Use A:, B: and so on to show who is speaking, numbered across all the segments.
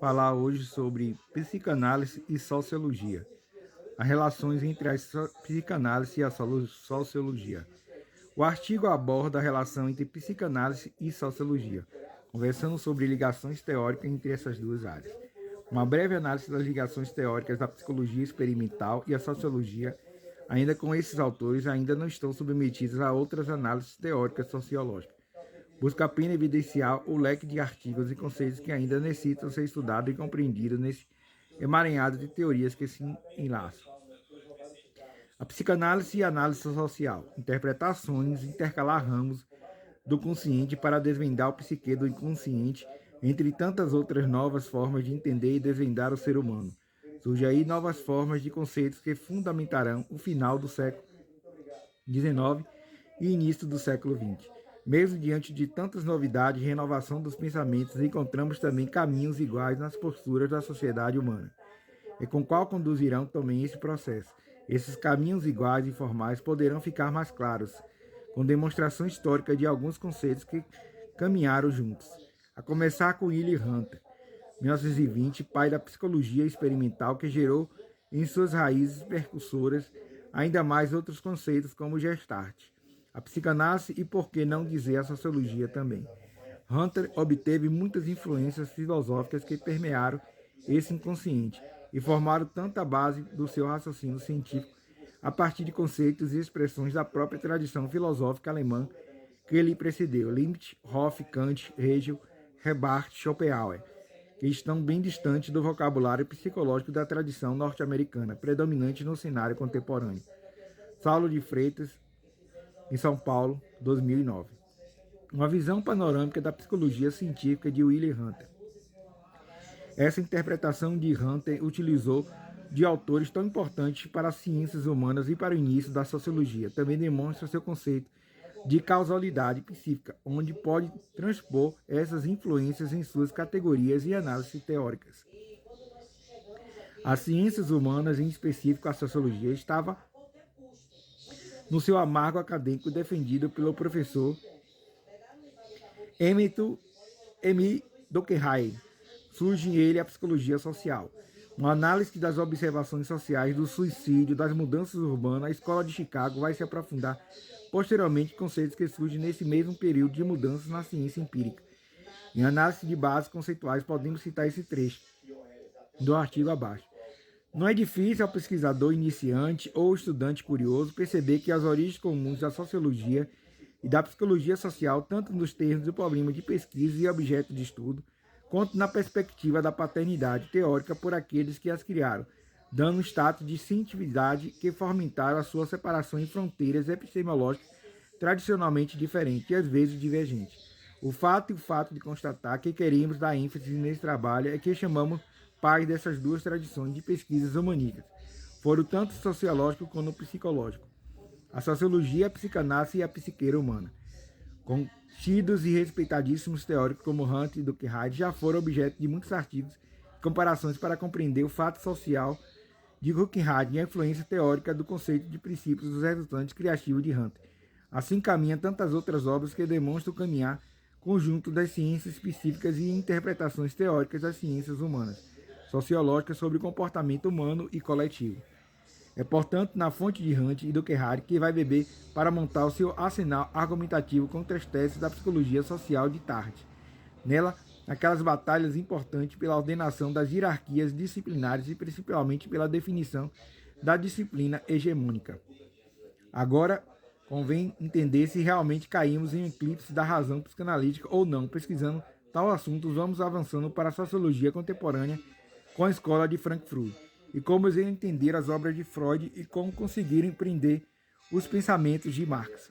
A: Falar hoje sobre psicanálise e sociologia. As relações entre a psicanálise e a sociologia. O artigo aborda a relação entre psicanálise e sociologia, conversando sobre ligações teóricas entre essas duas áreas. Uma breve análise das ligações teóricas da psicologia experimental e a sociologia, ainda com esses autores, ainda não estão submetidos a outras análises teóricas sociológicas. Busca apenas evidenciar o leque de artigos e conceitos que ainda necessitam ser estudados e compreendidos nesse emaranhado de teorias que se enlaçam. A psicanálise e a análise social, interpretações, intercalar ramos do consciente para desvendar o psique do inconsciente, entre tantas outras novas formas de entender e desvendar o ser humano. Surgem aí novas formas de conceitos que fundamentarão o final do século XIX e início do século XX. Mesmo diante de tantas novidades e renovação dos pensamentos, encontramos também caminhos iguais nas posturas da sociedade humana, e com qual conduzirão também esse processo. Esses caminhos iguais e formais poderão ficar mais claros, com demonstração histórica de alguns conceitos que caminharam juntos. A começar com Willy Hunter, 1920, pai da psicologia experimental, que gerou em suas raízes percussoras ainda mais outros conceitos como Gestalt, a psicanálise e, por que não dizer, a sociologia também. Hunter obteve muitas influências filosóficas que permearam esse inconsciente e formaram tanta base do seu raciocínio científico a partir de conceitos e expressões da própria tradição filosófica alemã que lhe precedeu, Leibniz, Hoff, Kant, Hegel, Herbart, Schopenhauer, que estão bem distantes do vocabulário psicológico da tradição norte-americana, predominante no cenário contemporâneo. Saulo de Freitas, em São Paulo, 2009. Uma visão panorâmica da psicologia científica de Willy Hunter. Essa interpretação de Hunter utilizou de autores tão importantes para as ciências humanas e para o início da sociologia. Também demonstra seu conceito de causalidade psíquica, onde pode transpor essas influências em suas categorias e análises teóricas. As ciências humanas, em específico a sociologia, estava no seu amargo acadêmico defendido pelo professor Emile Durkheim. Surge em ele a psicologia social. Uma análise das observações sociais, do suicídio, das mudanças urbanas, a Escola de Chicago vai se aprofundar posteriormente conceitos que surgem nesse mesmo período de mudanças na ciência empírica. Em análise de bases conceituais, podemos citar esse trecho do artigo abaixo. Não é difícil ao pesquisador iniciante ou estudante curioso perceber que as origens comuns da sociologia e da psicologia social, tanto nos termos do problema de pesquisa e objeto de estudo, quanto na perspectiva da paternidade teórica por aqueles que as criaram, dando um status de cientificidade que fomentaram a sua separação em fronteiras epistemológicas tradicionalmente diferentes e às vezes divergentes. O fato de constatar que queremos dar ênfase nesse trabalho é que chamamos pais dessas duas tradições de pesquisas humanísticas, foram tanto sociológico quanto psicológico. A sociologia, a psicanálise e a psiqueira humana. Contidos e respeitadíssimos teóricos como Hunter e Durkheim já foram objeto de muitos artigos e comparações para compreender o fato social de Durkheim e a influência teórica do conceito de princípios dos resultantes criativos de Hunter. Assim caminham tantas outras obras que demonstram o caminhar conjunto das ciências específicas e interpretações teóricas das ciências humanas, sociológicas sobre o comportamento humano e coletivo. É, portanto, na fonte de Hunter e Durkheim que vai beber para montar o seu arsenal argumentativo contra as teses da psicologia social de Tarde. Nela, aquelas batalhas importantes pela ordenação das hierarquias disciplinares e principalmente pela definição da disciplina hegemônica. Agora, convém entender se realmente caímos em um eclipse da razão psicanalítica ou não. Pesquisando tal assunto, vamos avançando para a sociologia contemporânea com a escola de Frankfurt e como eles entender as obras de Freud e como conseguir empreender os pensamentos de Marx.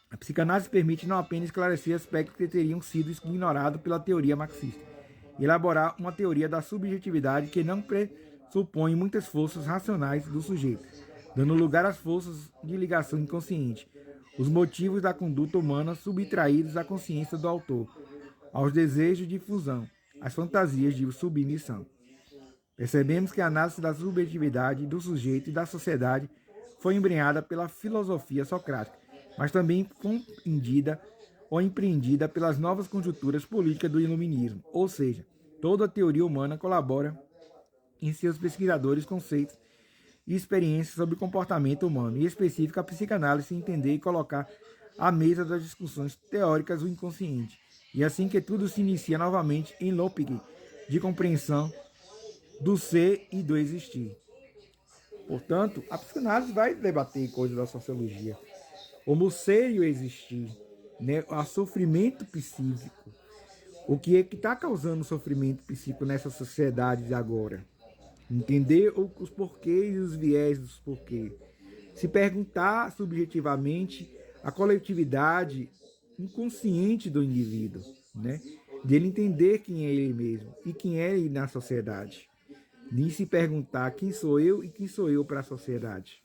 A: A psicanálise permite não apenas esclarecer aspectos que teriam sido ignorados pela teoria marxista, e elaborar uma teoria da subjetividade que não pressupõe muitas forças racionais do sujeito, dando lugar às forças de ligação inconsciente, os motivos da conduta humana subtraídos à consciência do autor, aos desejos de fusão, às fantasias de submissão. Percebemos que a análise da subjetividade do sujeito e da sociedade foi embrenhada pela filosofia socrática, mas também compreendida ou empreendida pelas novas conjunturas políticas do iluminismo, ou seja, toda a teoria humana colabora em seus pesquisadores conceitos e experiências sobre o comportamento humano, e específica a psicanálise entender e colocar à mesa das discussões teóricas o inconsciente, e assim que tudo se inicia novamente em Lopetegui de compreensão do ser e do existir. Portanto, a psicanálise vai debater coisas da sociologia, como o ser e o existir, né? O sofrimento psíquico, o que é que está causando sofrimento psíquico nessa sociedade de agora. Entender os porquês e os viés dos porquês. Se perguntar subjetivamente a coletividade inconsciente do indivíduo, né? De ele entender quem é ele mesmo e quem é ele na sociedade. De se perguntar quem sou eu e quem sou eu para a sociedade.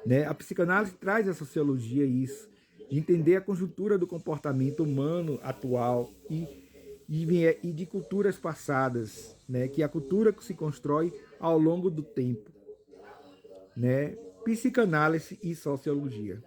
A: Né? A psicanálise traz a sociologia isso, de entender a conjuntura do comportamento humano atual e de culturas passadas, né? Que é a cultura que se constrói ao longo do tempo. Né? Psicanálise e sociologia.